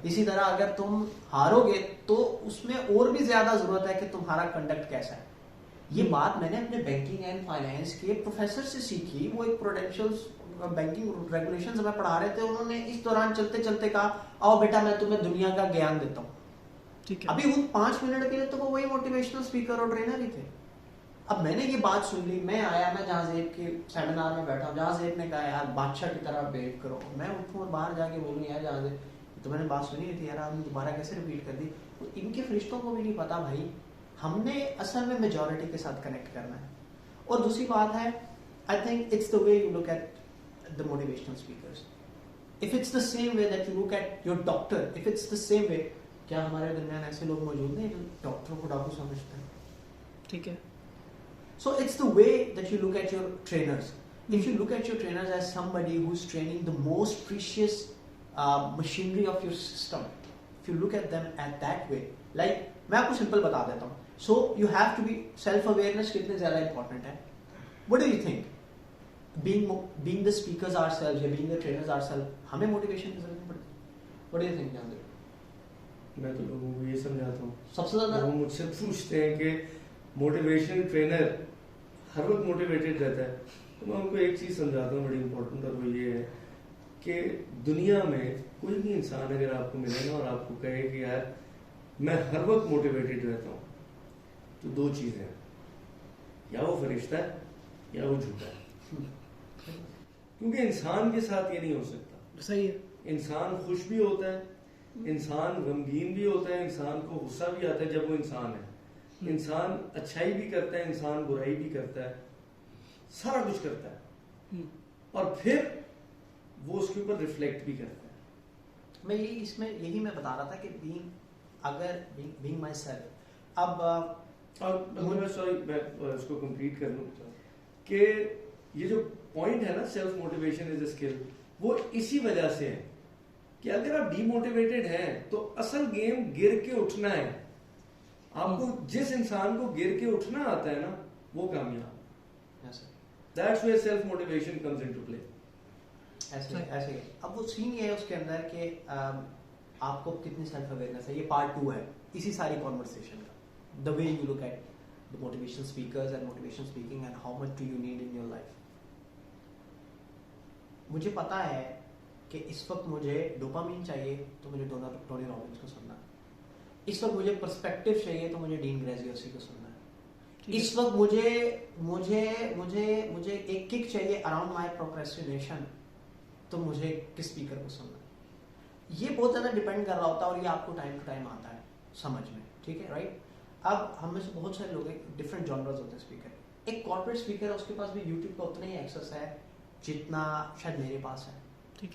اسی طرح اگر تم ہارو گے تو اس میں اور بھی زیادہ ضرورت ہے کہ تمہارا کنڈکٹ کیسا ہے. یہ بات میں نے اپنے بینکنگ اینڈ فائنینس کے پروفیسر سے سیکھی. وہ ایک پروڈینشیلز بینکنگ ریگولیشنز ہمیں پڑھا رہے تھے, انہوں نے اس دوران چلتے چلتے کہا آؤ بیٹا میں تمہیں دنیا کا گیان دیتا ہوں. ابھی وہ 5 منٹ کے لیے تو وہ وہی موٹیویشنل اسپیکر اور ٹرینر ہی تھے. اب میں نے یہ بات سن لی, میں آیا, میں جہاں زیب کے سیمینار میں بیٹھا ہوں, جہاں زیب نے کہا یار بادشاہ کی طرح بہیو کرو, میں اٹھوں اور باہر جا کے بولوں یار جہاں زیب تو میں نے بات سنی تھی یار, آپ نے دوبارہ کیسے ریپیٹ کر دی. ان کے فرشتوں کو بھی نہیں پتا بھائی, ہم نے اصل میں میجورٹی کے ساتھ کنیکٹ کرنا ہے. اور دوسری بات ہے, I think it's the way you look at the motivational speakers. If it's the same way that you look at your doctor, if it's the same way, کیا ہمارے درمیان ایسے لوگ موجود ہیں جو ڈاکٹروں کو ڈاکو سمجھتے ہیں؟ ٹھیک ہے. So it's the way that you look at your trainers. If you look at your trainers as somebody who's training the most precious machinery of your system, if you look at them at that way, like میں آپ کو simple بتا دیتا ہوں. So you have to be self-awareness کتنے زیادہ important ہے. What do you think? Being the speakers ourselves یا being the trainers ourselves, ہمیں موٹیویشن کی ضرورت نہیں پڑتی. What do you think جان دے؟ میں تو لوگوں کو یہ سمجھاتا ہوں, سب سے زیادہ وہ مجھ سے پوچھتے ہیں کہ موٹیویشن ٹرینر ہر وقت موٹیویٹڈ رہتا ہے, تو میں ان کو ایک چیز سمجھاتا ہوں بڑی امپورٹنٹ, اور وہ یہ ہے کہ دنیا میں کوئی بھی انسان اگر آپ کو ملے نا اور آپ کو کہے کہ یار میں ہر وقت موٹیویٹڈ رہتا ہوں, تو 2 چیزیں ہیں, یا وہ فرشتہ ہے یا وہ جھوٹا ہے. کیونکہ انسان کے ساتھ یہ نہیں ہو سکتا. صحیح ہے. انسان خوش بھی ہوتا ہے, انسان غمگین بھی ہوتا ہے, انسان کو غصہ بھی آتا ہے جب وہ انسان ہے. انسان اچھائی بھی کرتا ہے, انسان برائی بھی کرتا ہے, سارا کچھ کرتا ہے, اور پھر وہ اس کے اوپر ریفلیکٹ بھی کرتا ہے. میں یہی میں بتا رہا تھا کہ being myself. اب میں اس کو کمپلیٹ کر لوں کہ یہ جو پوائنٹ ہے نا self motivation is a skill, وہ اسی وجہ سے ہے کہ اگر آپ ڈی موٹیویٹڈ ہیں تو اصل گیم گر کے اٹھنا ہے. آپ کو جس انسان کو گر کے اٹھنا آتا ہے نا وہ کامیاب. That's where self motivation comes into play. ایسے اب وہ سین یہ ہے اس کے اندر کہ آپ کو کتنی سیلف اویئرنیس ہے. یہ پارٹ 2 ہے اسی ساری کانورسیشن کا. The way you look at the motivational speakers and motivational speaking and how much do you need in your life. مجھے پتا ہے کہ اس وقت مجھے ڈوپامین چاہیے تو مجھے ٹونی رابنس کو سننا ہے. اس وقت مجھے پرسپیکٹیو چاہیے تو مجھے ڈین گریزیوسی کو سننا ہے. اس وقت مجھے ایک کک چاہیے اراؤنڈ مائی پروکریسٹینیشن تو مجھے کس اسپیکر کو سننا ہے. یہ بہت زیادہ ڈیپینڈ کر رہا ہوتا ہے اور یہ آپ کو ٹائم ٹو ٹائم آتا ہے سمجھ میں. ٹھیک ہے, رائٹ. اب ہم میں سے بہت سارے لوگ ہیں, ڈفرینٹ جانرز ہوتے ہیں اسپیکر. ایک کارپوریٹ اسپیکر ہے, اس کے پاس بھی یوٹیوب کا اتنا ہی ایکسیس ہے جتنا شاید میرے پاس ہے,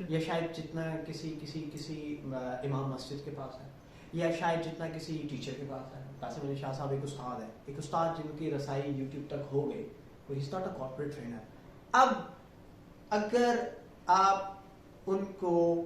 یا شاید جتنا کسی امام مسجد کے پاس ہے, یا شاید جتنا کسی ٹیچر کے پاس ہے. قاسم علی شاہ صاحب ایک استاد ہے, ایک استاد جن کی رسائی یوٹیوب تک ہو گئی, وہ he is not a corporate trainer. اب اگر آپ ان کو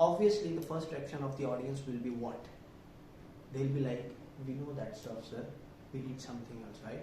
Obviously the first reaction of the audience will be what? They'll be like, we know that stuff sir, we need something else, right?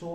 so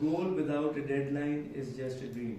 goal without a deadline is just a dream.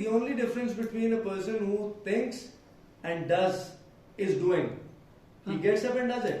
The only difference between a person who thinks and does is doing. He gets up and does it.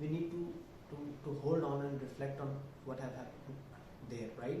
we need to hold on and reflect on what have happened there, right?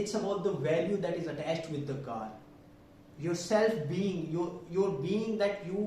it's about the value that is attached with the car. Your self being, your being that you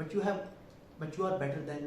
but you are better than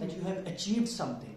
that you have achieved something.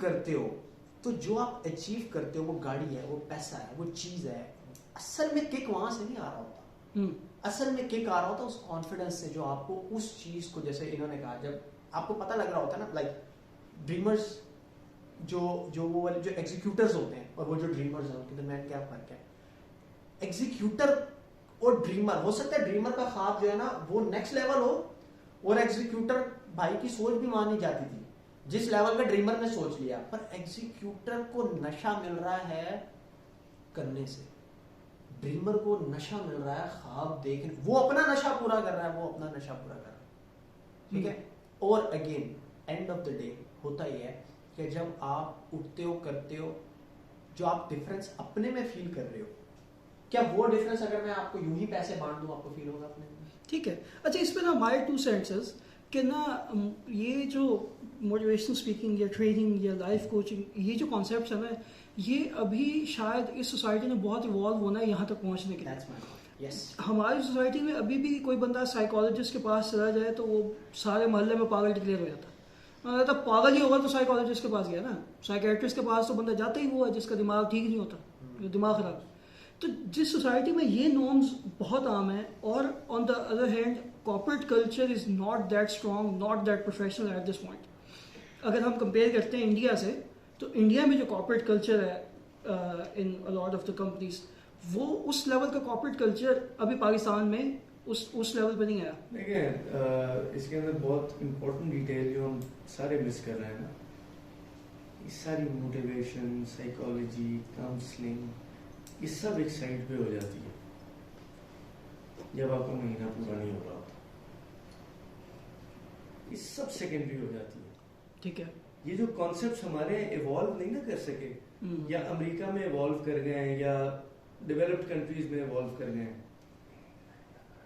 کرتے ہو تو جو آپ achieve کرتے ہو وہ گاڑی ہے, وہ پیسہ ہے, وہ چیز ہے, اصل میں کک وہاں سے نہیں آ رہا ہوتا. اصل میں کک آ رہا ہوتا اس کانفیڈنس سے جو آپ کو اس چیز کو, جیسے انہوں نے کہا, جب آپ کو پتہ لگ رہا ہوتا ہے نا, لائک ڈریمرز جو وہ والے جو ایگزیکیوٹرز ہوتے ہیں اور وہ جو ڈریمرز ہیں ان کے درمیان کیا فرق ہے. ایگزیکیوٹر اور ڈریمر, ہو سکتا ہے ڈریمر کا خواب جو ہے نا وہ نیکسٹ لیول ہو, اور ایگزیکیوٹر بھائی کی سوچ بھی مانی جاتی تھی جس لیول کا ڈریمر نے سوچ لیا, پر ایگزیکیوٹر کو نشہ مل رہا ہے کرنے سے, ڈریمر کو نشہ مل رہا ہے خواب دیکھنے, وہ اپنا نشہ پورا کر رہا ہے, وہ اپنا نشہ پورا کر رہا ہے, ٹھیک ہے. اور again and of the day ہوتا یہ ہے کہ جب آپ اٹھتے ہو کرتے ہو, جو آپ ڈفرینس اپنے میں فیل کر رہے ہو, کیا وہ ڈفرینس اگر میں آپ کو یوں ہی پیسے بانٹ دوں آپ کو فیل ہوگا اپنے میں؟ ٹھیک ہے. اچھا اس پہ نا ہمارے 2 سینسز کہ نا یہ جو موٹیویشنل اسپیکنگ یا ٹریننگ یا لائف کوچنگ, یہ جو کانسیپٹس ہیں نا, یہ ابھی شاید اس سوسائٹی نے بہت ایوالو ہونا ہے یہاں تک پہنچنے کے لیے. ہماری سوسائٹی میں ابھی بھی کوئی بندہ سائیکالوجسٹ کے پاس چلا جائے تو وہ سارے محلے میں پاگل ڈکلیئر ہو جاتا ہے. پاگل ہی ہوگا تو سائیکالوجسٹ کے پاس گیا نا, سائیکیٹرسٹ کے پاس تو بندہ جاتا ہی وہ ہے جس کا دماغ ٹھیک نہیں ہوتا, جو دماغ خراب ہے. تو جس سوسائٹی میں یہ نارمز بہت عام ہیں, اور on the other hand corporate culture is not that strong, not that professional at this point. اگر ہم کمپیئر کرتے ہیں انڈیا سے, تو انڈیا میں جو کارپوریٹ کلچر ہے ان لاٹ آف دا کمپنیز, وہ اس لیول کا کارپوریٹ کلچر ابھی پاکستان میں اس لیول پہ نہیں آیا. دیکھیں اس کے اندر بہت امپورٹنٹ ڈیٹیل جو ہم سارے مس کر رہے ہیں نا, یہ ساری موٹیویشن, سائیکالوجی, کاؤنسلنگ, یہ سب ایک سائڈ پہ ہو جاتی ہے جب آپ کا مہینہ پورا نہیں ہو رہا ہوتا. یہ سب سیکنڈری ہو جاتی ہے. ٹھیک ہے. یہ جو کانسیپٹس ہمارے ایوالو نہیں نہ کر سکے, یا امریکہ میں ایوالو کر گئے ہیں یا ڈیولپڈ کنٹریز میں ایوالو کر گئے ہیں.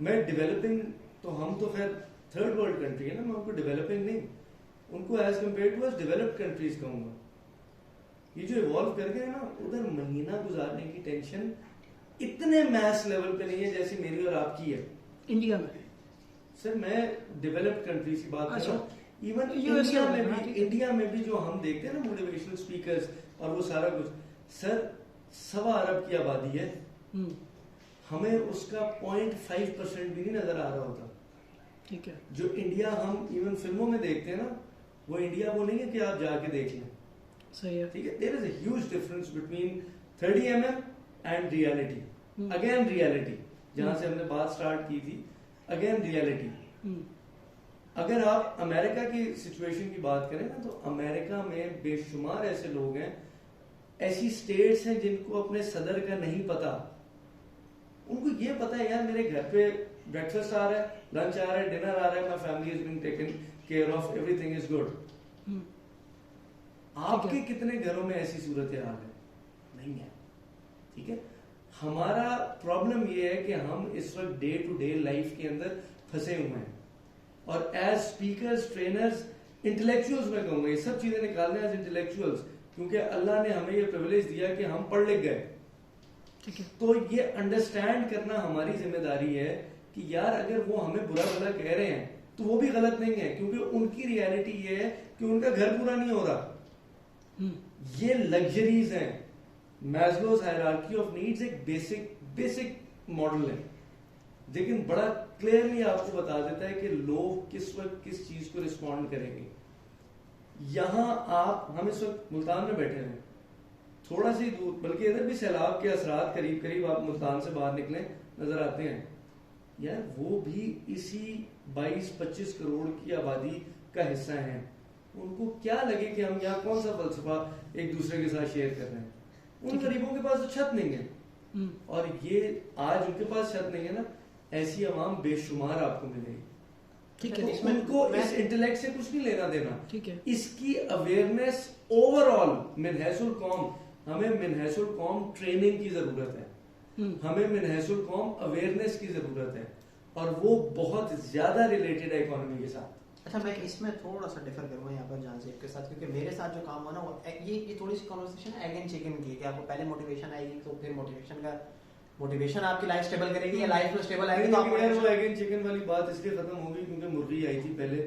میں ڈیولپنگ تو ہم تو خیر تھرڈ ورلڈ کنٹری ہے نا, میں ان کو ڈیولپنگ نہیں, ان کو as compare to as developed countries کہوں گا. یہ جو ایوالو کر گئے نا, ادھر مہینہ گزارنے کی ٹینشن اتنے میس لیول پہ نہیں ہے جیسے میری اور آپ کی ہے انڈیا میں. سر میں ڈیولپڈ کنٹریز کی بات کر رہا ہوں. ایون انڈیا میں بھی جو ہم دیکھتے ہیں نا موٹیویشنل اسپیکرز اور وہ سارا کچھ, سر 1.25 ارب کی آبادی ہے, ہمیں اس کا 0.5% بھی نہیں نظر آ رہا ہوتا. ٹھیک ہے. جو انڈیا ہم ایون فلموں میں دیکھتے ہیں نا, وہ انڈیا وہ نہیں ہے کہ آپ جا کے دیکھ لیں. صحیح ہے. ٹھیک ہے. There is a huge difference between 30 mm and reality. Again reality, جہاں سے ہم نے بات اسٹارٹ کی تھی, اگین ریالٹی. اگر آپ امریکہ کی سچویشن کی بات کریں نا, تو امریکہ میں بے شمار ایسے لوگ ہیں, ایسی اسٹیٹس ہیں جن کو اپنے صدر کا نہیں پتا. ان کو یہ پتا ہے یار میرے گھر پہ بریکفاسٹ آ رہا ہے, لنچ آ رہا ہے, ڈنر آ رہا ہے, my family is being taken care of, every thing is good. آپ کے کتنے گھروں میں ایسی صورتحال ہے؟ نہیں ہے. ٹھیک ہے. ہمارا پرابلم یہ ہے کہ ہم اس وقت ڈے ٹو ڈے لائف کے اندر پھنسے ہوئے ہیں, اور ایز اسپیکرز, ٹرینرز, انٹلیکچوئلز میں کہوں گا یہ سب چیزیں نکالنے ایز انٹلیکچوئلز, کیونکہ اللہ نے ہمیں یہ پریویلیج دیا کہ ہم پڑھ لکھ گئے. تو یہ انڈرسٹینڈ کرنا ہماری ذمہ داری ہے کہ یار اگر وہ ہمیں برا بھلا کہہ رہے ہیں تو وہ بھی غلط نہیں ہے, کیونکہ ان کی ریالٹی یہ ہے کہ ان کا گھر پورا نہیں ہو رہا. یہ لگژریز ہیں. میزلوز ہائرارکی آف نیڈز ایک بیسک ماڈل ہے, لیکن بڑا کلیئرلی آپ کو بتا دیتا ہے کہ لوگ کس وقت کس چیز کو رسپونڈ کریں گے. یہاں ہم اس وقت ملتان میں بیٹھے ہیں, تھوڑا سی دور, بلکہ ادھر بھی سیلاب کے اثرات قریب آپ ملتان سے باہر نکلیں نظر آتے ہیں. یار وہ بھی اسی 22-25 کروڑ کی آبادی کا حصہ ہیں. ان کو کیا لگے کہ ہم یہاں کون سا فلسفہ ایک دوسرے کے ساتھ شیئر کر رہے ہیں. ان غریبوں کے پاس تو چھت نہیں ہے, اور یہ آج ان کے پاس چھت نہیں ہے نا, ایسی عوام بے شمار آپ کو ملے گی. ٹھیک ہے. ان کو اس انٹلیکٹ سے کچھ نہیں لینا دینا. ٹھیک ہے. اس کی اویئرنیس اوور آل من حیث القوم, ہمیں من حیث القوم ٹریننگ کی ضرورت ہے, ہمیں من حیث القوم اویئرنیس کی ضرورت ہے, اور وہ بہت زیادہ ریلیٹڈ ہے اکانومی کے ساتھ. اچھا میں اس میں تھوڑا سا ڈیفر کروں گا یہاں پر جان سیب کے ساتھ, کیونکہ میرے ساتھ جو کام ہوا نا وہ یہ تھوڑی سی کنورسیشن ایگ اینڈ چکن کی, کہ آپ کو پہلے موٹیویشن آئے گی تو پھر موٹیویشن آپ کی لائف سٹیبل کرے گی, یا لائف میں سٹیبل آئے گی تو آپ کو ایگ اینڈ چکن والی بات اس لیے ختم ہوگی کیونکہ مرغی آئی تھی پہلے,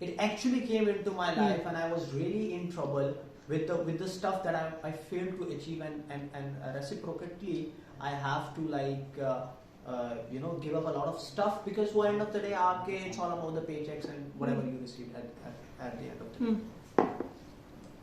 It actually came into my life and I was really in trouble with the stuff that I failed to achieve, and reciprocally I have to give up a lot of stuff, because at the end of the day it's all about the paychecks and whatever you receive at the end of the day.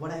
what I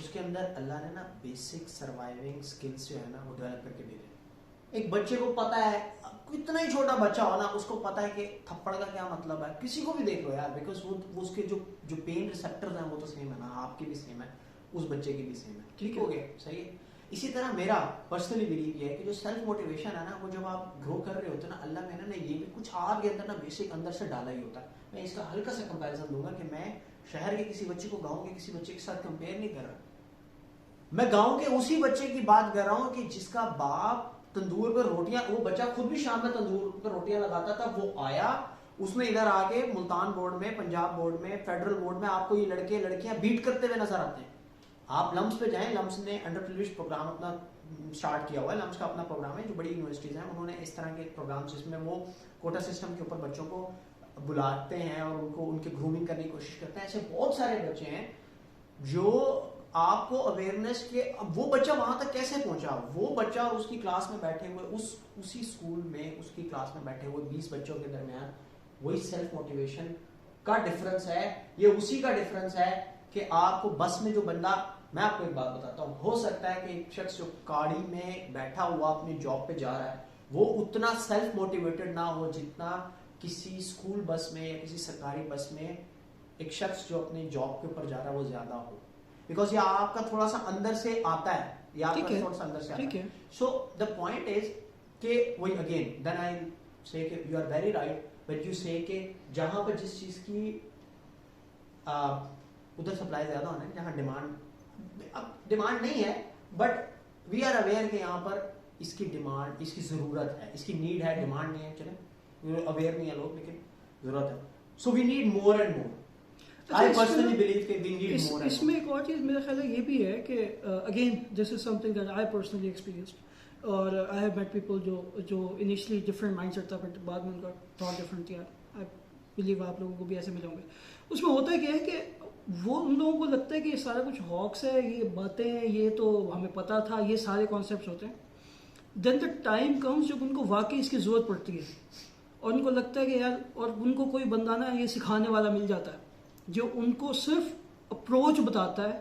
اس کے اندر اللہ نے نا basic surviving skills جو ہے نا وہ develop کر کے دے رہے ہیں. ایک بچے کو پتا ہے, اتنا ہی چھوٹا بچہ ہو نا, اس کو پتا ہے کہ تھپڑ کا کیا مطلب ہے. کسی کو بھی دیکھ لو یار, بیکاز وہ اس کے جو پین ریسپٹرز ہیں وہ تو سیم ہے نا, آپ کے بھی سیم ہے, اس بچے کی بھی سیم ہے. ٹھیک ہو گیا, صحیح ہے. اسی طرح میرا پرسنلی بلیو یہ ہے کہ جو سیلف موٹیویشن ہے نا, وہ جب آپ گرو کر رہے ہوتے ہیں نا, اللہ میں نے یہ بھی کچھ آپ کے اندر نا بیسک اندر سے ڈالا ہی ہوتا ہے. میں اس کا ہلکا سا کمپیریزن دوں گا کہ میں شہر کے کسی بچے کو گاؤں کے کسی بچے کے ساتھ کمپیئر نہیں کر رہا. میں گاؤں کے اسی بچے کی بات کر رہا ہوں کہ جس کا باپ تندور پہ روٹیاں, وہ بچہ خود بھی شام میں تندور پہ روٹیاں لگاتا تھا, وہ آیا, اس نے ادھر آ کے ملتان بورڈ میں, پنجاب بورڈ میں, فیڈرل بورڈ میں آپ کو یہ لڑکے لڑکیاں بیٹ کرتے ہوئے نظر آتے ہیں. آپ لمس پہ جائیں, لمس نے انڈر پریولیجڈ پروگرام اپنا اسٹارٹ کیا ہوا ہے. لمس کا اپنا پروگرام ہے, جو بڑی یونیورسٹیز ہیں انہوں نے اس طرح کے پروگرام جس میں وہ کوٹا سسٹم کے اوپر بچوں کو بلاتے ہیں اور ان کے گرومنگ کرنے کی کوشش کرتے ہیں. ایسے بہت سارے بچے ہیں جو آپ کو اویئرنیس کے, وہ بچہ وہاں تک کیسے پہنچا, وہ بچہ اور اس کی کلاس میں بیٹھے ہوئے, اسی اسکول میں اس کی کلاس میں بیٹھے ہوئے 20 بچوں کے درمیان وہی سیلف موٹیویشن کا ڈفرنس ہے. یہ اسی کا ڈفرنس ہے کہ آپ کو بس میں جو بندہ, میں آپ کو ایک بات بتاتا ہوں, ہو سکتا ہے کہ ایک شخص جو گاڑی میں بیٹھا ہوا اپنی جاب پہ جا رہا ہے وہ اتنا سیلف موٹیویٹڈ نہ ہو جتنا کسی اسکول بس میں یا کسی سرکاری بس میں ایک شخص جو اپنی جاب کے اوپر جا رہا ہے وہ زیادہ ہو, بیکاز یہ آپ کا تھوڑا سا اندر سے آتا ہے, یہ آپ کا تھوڑا سا اندر سے آتا ہے. سو دا پوائنٹ از کہ وہی اگین دین آئی سے کہ you are very right but you say کہ جہاں پر جس چیز کی ادھر سپلائی زیادہ ہونا ہے, جہاں ڈیمانڈ نہیں ہے, بٹ وی آر اویئر کہ یہاں پر اس کی ڈیمانڈ, اس کی ضرورت ہے, اس کی نیڈ ہے, ڈیمانڈ نہیں ہے. چلیں اویئر نہیں ہے لوگ, لیکن ضرورت ہے. So we need more and more. I personally believe that we need more. اس میں ایک اور چیز میرا خیال ہے یہ بھی ہے کہ again this is some thing that I personally experienced, اور آئی ہیو میٹ پیپل جو انیشلی ڈفرینٹ مائنڈ سیٹ تھا بٹ بعد میں ان کا تھاٹ ڈفرینٹ تھا. آئی بلیو آپ لوگوں کو بھی ایسے ملے ہوں گے. اس میں ہوتا کیا ہے کہ وہ ان لوگوں کو لگتا ہے کہ یہ سارا کچھ ہاکس ہے, یہ باتیں ہیں, یہ تو ہمیں پتہ تھا, یہ سارے کانسیپٹس ہوتے ہیں. دین دا ٹائم کمز جب ان کو واقعی اس کی ضرورت پڑتی ہے اور ان کو لگتا ہے کہ یار, اور ان کو کوئی بندہ نا یہ سکھانے والا مل جاتا ہے جو ان کو صرف اپروچ بتاتا ہے,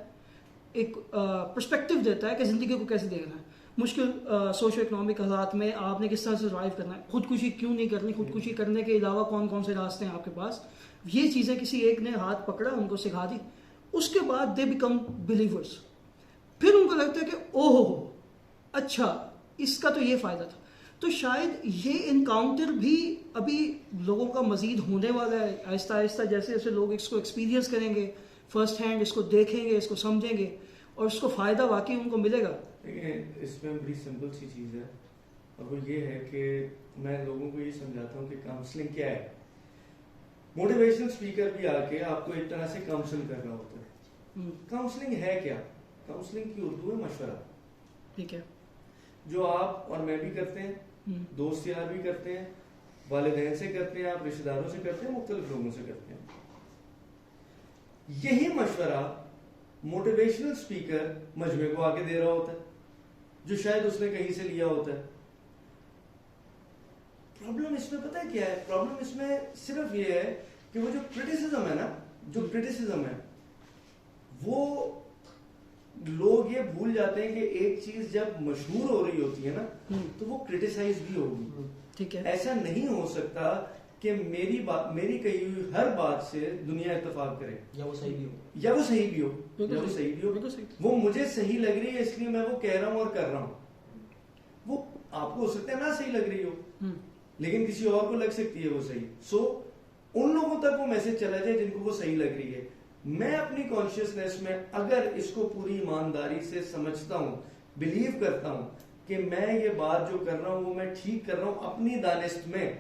ایک پرسپیکٹو دیتا ہے کہ زندگی کو کیسے دیکھنا ہے, مشکل سوشو اکنامک حالات میں آپ نے کس طرح سے سروائیو کرنا ہے, خودکشی کیوں نہیں کرنی, خودکشی کرنے کے علاوہ کون کون سے راستے ہیں آپ کے پاس. یہ چیزیں کسی ایک نے ہاتھ پکڑا, ان کو سکھا دی, اس کے بعد دے بیکم بلیورس. پھر ان کو لگتا ہے کہ اوہ ہو اچھا اس کا تو یہ فائدہ تھا. تو شاید یہ انکاؤنٹر بھی ابھی لوگوں کا مزید ہونے والا ہے آہستہ آہستہ, جیسے جیسے لوگ اس کو ایکسپیرینس کریں گے, فرسٹ ہینڈ اس کو دیکھیں گے, اس کو سمجھیں گے, اور اس کو فائدہ واقعی ان کو ملے گا. دیکھیں اس میں بڑی سمپل سی چیز ہے, اور وہ یہ ہے کہ میں لوگوں کو یہ سمجھاتا ہوں کہ کاؤنسلنگ کیا ہے. موٹیویشنل اسپیکر بھی آ کے آپ کو ایک طرح سے کاؤنسل کر رہا ہوتا ہے. کاؤنسلنگ ہے کیا؟ کاؤنسلنگ کی اردو ہے مشورہ. ٹھیک ہے, جو آپ اور میں بھی کرتے ہیں, دوست یار بھی کرتے ہیں, والدین سے کرتے ہیں, آپ رشتہ داروں سے کرتے ہیں, مختلف لوگوں سے کرتے ہیں. یہی مشورہ موٹیویشنل اسپیکر مجمع کو آ کے دے رہا ہوتا ہے جو شاید اس نے کہیں سے لیا ہوتا ہے. پرابلم اس میں پتہ ہے کیا ہے؟ پرابلم اس میں صرف یہ ہے کہ وہ جو کرٹیسزم ہے نا, جو کرٹیسزم ہے وہ لوگ یہ بھول جاتے ہیں کہ ایک چیز جب مشہور ہو رہی ہوتی ہے نا تو وہ کرٹیسائز بھی ہوگی. ٹھیک ہے, ایسا نہیں ہو سکتا کہ میری کہی ہوئی ہر بات سے دنیا اتفاق کرے, یا وہ صحیح بھی ہو, یا وہ صحیح بھی ہو, یا وہ صحیح بھی ہو. وہ مجھے صحیح لگ رہی ہے اس لیے میں وہ کہہ رہا ہوں اور کر رہا ہوں. وہ آپ کو ہو سکتا ہے نہ صحیح لگ رہی ہو, لیکن کسی اور کو لگ سکتی ہے وہ صحیح. سو ان لوگوں تک وہ میسج چلا جائے جن کو وہ صحیح لگ رہی ہے. میں اپنی کانشیسنیس میں اگر اس کو پوری ایمانداری سے سمجھتا ہوں, بلیو کرتا ہوں کہ میں یہ بات جو کر رہا ہوں وہ میں ٹھیک کر رہا ہوں اپنی دانست میں,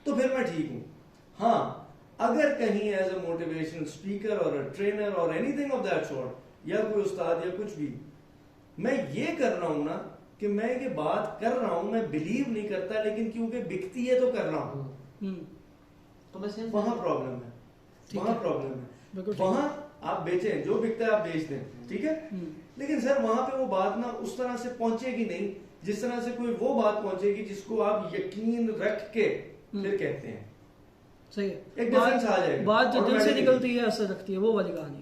تو پھر میں ٹھیک ہوں. ہاں, اگر کہیں ایز اے موٹیویشنل اسپیکر اور ٹرینر اور any thing of that sort, یا کوئی استاد یا کچھ بھی, میں یہ کر رہا ہوں نا کہ میں یہ بات کر رہا ہوں, میں بلیو نہیں کرتا, لیکن کیونکہ بکتی ہے تو کر رہا ہوں, تو میں وہاں پرابلم ہے. وہاں پرابلم ہے. وہاں آپ بیچیں, جو بکتا ہے آپ بیچ دیں, ٹھیک ہے, لیکن سر وہاں پہ وہ بات نا اس طرح سے پہنچے گی نہیں جس طرح سے کوئی وہ بات پہنچے گی جس کو آپ یقین رکھ کے پھر کہتے ہیں. صحیح ہے, ایک ڈفرنس آ جائے گا. بات جو دل سے نکلتی ہے اثر رکھتی ہے, وہ والی کہانی.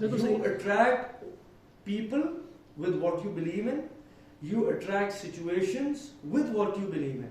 You attract people with what you believe in. You attract situations with what you believe in.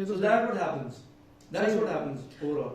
So that's what happens. That's what happens overall.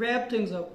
wrap things up.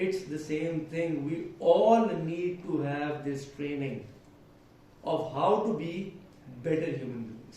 it's the same thing. We all need to have this training of how to be better human beings.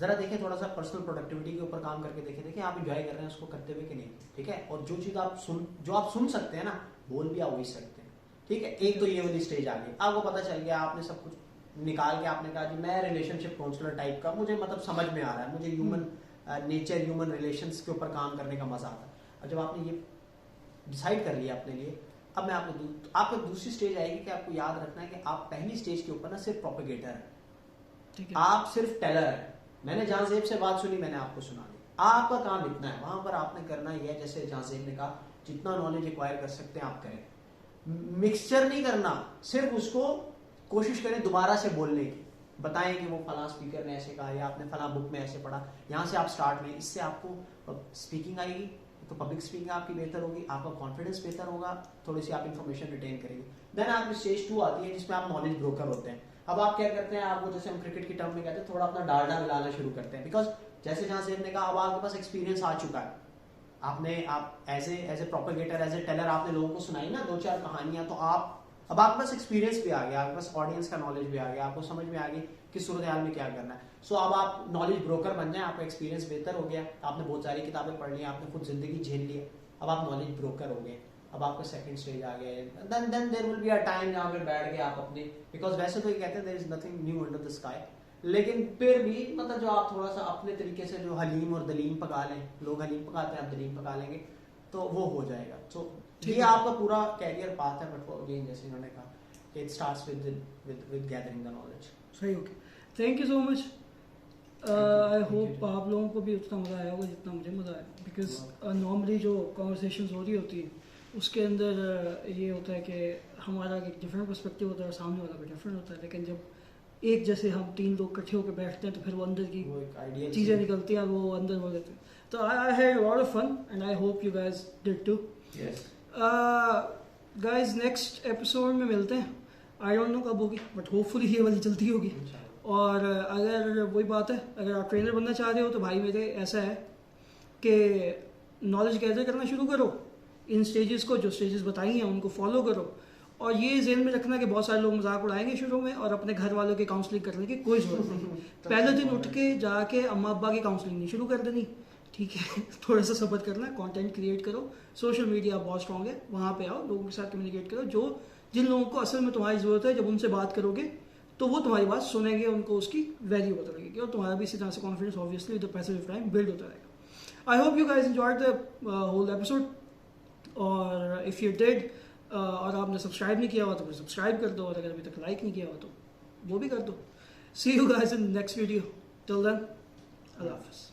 ذرا دیکھیں تھوڑا سا personal productivity کے اوپر کام کر کے دیکھیں آپ انجوائے کر رہے ہیں اس کو کرتے ہوئے کہ نہیں, ٹھیک ہے. اور جو چیز آپ سن سکتے ہیں نا, بول بھی آپ وہی سکتے ہیں, ٹھیک ہے. ایک تو یہ والی اسٹیج آ گئی, آپ کو پتہ چل گیا, آپ نے سب کچھ نکال کے آپ نے کہا جی میں ریلیشن شپ کاؤنسلر ٹائپ کا, مجھے مطلب سمجھ میں آ رہا ہے, مجھے ہیومن نیچر, ہیومن ریلیشنس کے اوپر کام کرنے کا مزہ آتا ہے. اور جب آپ نے یہ ڈیسائیڈ کر لیا اپنے لیے, اب میں آپ کو دوسری اسٹیج آئے گی کہ آپ کو یاد رکھنا ہے کہ آپ پہلی اسٹیج کے اوپر نا صرف پروپیگیٹر ہیں, آپ صرف ٹیلر ہیں. میں نے جہاں زیب سے بات سنی, میں نے آپ کو سنا دی, آپ کا کام اتنا ہے, وہاں پر آپ نے کرنا یہ ہے جیسے جہاں زیب نے کہا جتنا نالج ایکوائر کر سکتے ہیں آپ کریں, مکسچر نہیں کرنا, صرف اس کو کوشش کریں دوبارہ سے بولنے کی, بتائیں کہ وہ فلاں اسپیکر نے ایسے کہا یا آپ نے فلاں بک میں ایسے پڑھا, یہاں سے آپ سٹارٹ لیں. اس سے آپ کو اسپیکنگ آئے گی, تو پبلک اسپیکنگ آپ کی بہتر ہوگی, آپ کا کانفیڈنس بہتر ہوگا, تھوڑی سی آپ انفارمیشن ریٹین کریں گے. دین آپ کی اسٹیج 2 آتی ہے جس میں آپ نالج بروکر ہوتے ہیں. اب آپ کیا کرتے ہیں, آپ کو جیسے ہم کرکٹ کی ٹرم میں کہتے ہیں تھوڑا اپنا ڈالڈا ملانا شروع کرتے ہیں, بیکاز جیسے جہاں سے نے کہا اب آپ کے پاس ایکسپیرینس آ چکا ہے, آپ as a propagator, as a teller آپ نے لوگوں کو سنائی نا 2-4 کہانیاں, تو اب آپ کے پاس ایکسپیرینس بھی آ گیا, آپ کے پاس آڈینس کا نالج بھی آ گیا, آپ کو سمجھ میں آ گئی کہ صورتحال میں کیا کرنا ہے. سو اب آپ نالج بروکر بن جائیں, آپ کا ایکسپیرینس بہتر ہو گیا, آپ نے بہت ساری کتابیں پڑھ لی, آپ نے خود زندگی جھیل لی, اب آپ نالج بروکر ہو گئے. اب آپ کا سیکنڈ اسٹیج آ گیا ہے, دین دیر ول بی اے ٹائم جہاں پہ بیٹھ کے آپ اپنے, بیکاز ویسے تو یہ کہتے ہیں there is nothing new under the sky, لیکن پھر بھی مطلب جو آپ تھوڑا سا اپنے طریقے سے جو حلیم اور دلیم پکا لیں, لوگ حلیم پکاتے ہیں, آپ دلیم پکا لیں گے تو وہ ہو جائے گا. تو یہ آپ کا پورا کیریئر پاتھ ہے, بٹ اگین جیسے انہوں نے کہا کہ it starts with gathering the knowledge. صحیح, okay, thank you so much. I hope آپ لوگوں کو بھی اتنا مزہ آیا ہوگا جتنا مجھے مزہ آیا, بیکاز نارملی جو کانورسیشنز ہو رہی ہوتی ہیں اس کے اندر یہ ہوتا ہے کہ ہمارا ایک ڈفرینٹ پرسپیکٹیو ہوتا ہے اور سامنے والا بھی ڈفرینٹ ہوتا ہے, لیکن جب ایک جیسے ہم 3 لوگ اکٹھے ہو کے بیٹھتے ہیں تو پھر وہ اندر کی چیزیں نکلتی ہیں, وہ اندر ہو جاتے ہیں. تو I had lot of fun and I hope you guys did too. Guys next episode میں ملتے ہیں, آئی ڈونٹ نو کب ہوگی, بٹ ہوپ فلی یہ والی جلدی ہوگی. اور اگر وہی بات ہے, اگر آپ ٹرینر بننا چاہ رہے ہو تو بھائی میرے ایسا ہے کہ نالج گیدر کرنا شروع کرو, ان اسٹیجز کو, جو اسٹیجز بتائی ہیں ان کو فالو کرو, اور یہ ذہن میں رکھنا کہ بہت سارے لوگ مذاق اڑائیں گے شروع میں, اور اپنے گھر والوں کی کاؤنسلنگ کرنے کی کوئی ضرورت نہیں. پہلے دن اٹھ کے جا کے اماں ابا کی کاؤنسلنگ نہیں شروع کر دینی, ٹھیک ہے, تھوڑا سا صبر کرنا, کانٹینٹ کریٹ کرو, سوشل میڈیا بہت اسٹرانگ ہے, وہاں پہ آؤ, لوگوں کے ساتھ کمیونیکیٹ کرو, جن لوگوں کو اصل میں تمہاری ضرورت ہے, جب ان سے بات کرو گے تو وہ تمہاری بات سنیں گے, ان کو اس کی ویلیو پتہ لگے گی, اور تمہارا بھی اسی طرح سے confidence obviously with passage of time build ہوتا رہے گا. I hope you guys enjoyed the whole episode, اور اف یو ڈیڈ اور آپ نے سبسکرائب نہیں کیا ہوا تو پھر سبسکرائب کر دو, اور اگر ابھی تک لائک نہیں کیا ہوا تو وہ بھی کر دو. See you guys in next video, till then اللہ حافظ.